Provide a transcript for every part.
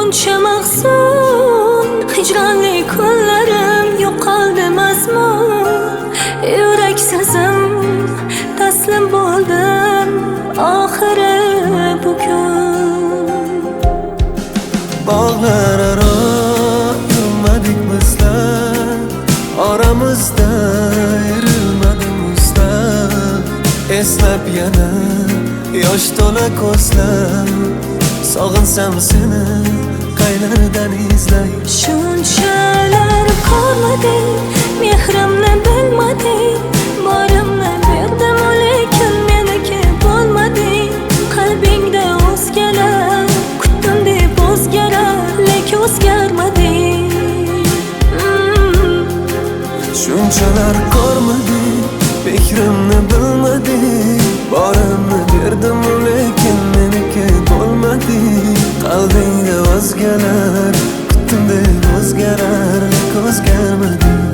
Shuncha mahzun hijronli kunlarim yo'qoldi mazmun. Yurak sezim taslim bo'ldim oxiri bugun. Bog'lar aro yurmadik bizlar, oramizda ayrilmadi muzlar. Eslab yana yosh to'la ko'zlar, sog'insam seni qaylardan izlay. Shunchalar ko'rmading, mehrimni bilmading, borimni berdim lekin meniki bo'lmading. Qalbingda o'zgalar kutdim deb o'zgarar, lekin o'zgarmading. Shunchalar ko'rmading, mehrimni bilmading, borimni berdim lekin meniki bo'lmading. Qalbingda o'zgalar kutdim deb o'zgarar, lekin o'zgarmading.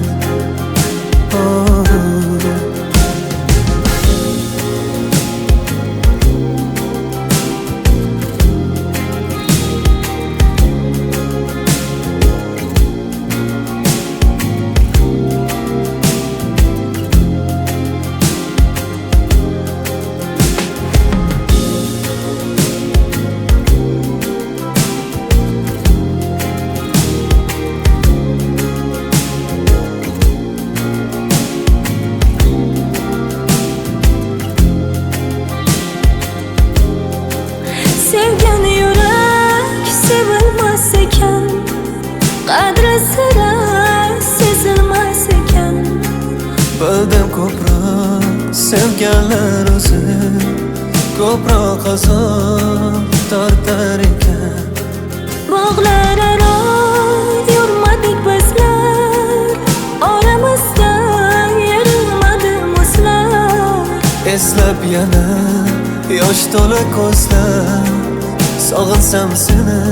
Sevgan yurak sevilmas ekan, qadri sira sezilmas ekan. Bildim ko'proq sevganlar o'zi ko'proq azob tortar ekan. Bog'lar aro yurmadik bizlar, oramizda ayrilmadi muzlar. Eslab yana yosh to'la ko'zlar, sog'insam seni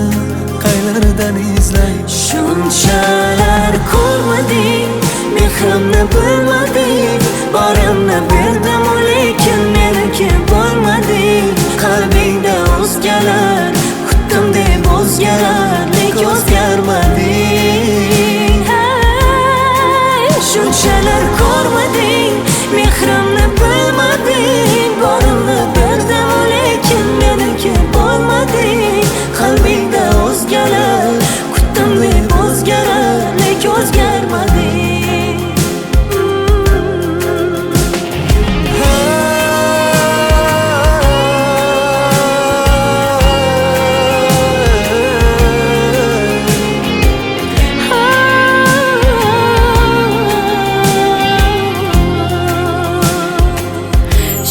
qaylardan izlay. Shunchalar ko'rmading, mehrimni bilmading, borimni berdim lekin meniki bo'lmading. Qalbingda o'zgalar kutdim deb o'zgarar, lekin o'zgarmading. Shunchalar ko'rmading, mehrimni bilmading, borimni berdim lekin meniki bo'lmading. Qalbingda o'zgalar kutdim deb o'zgarar, lekin o'zgarmading.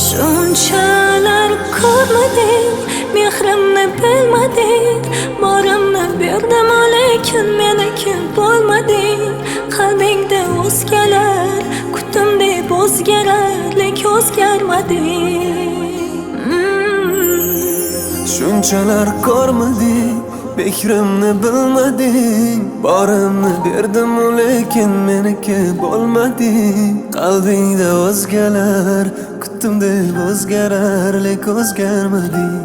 Shunchalar ko'rmading, mehrimni bilmading, borimni berdim lekin meniki bo'lmading. Qalbingda o'zgalar kutdim deb o'zgarar, lekin o'zgarmading. Shunchalar ko'rmading, mehrimni bilmading, borimni berdim lekin meniki bo'lmading. Qalbingda o'zgalar kutdim deb o'zgarar, lekin o'zgarmading.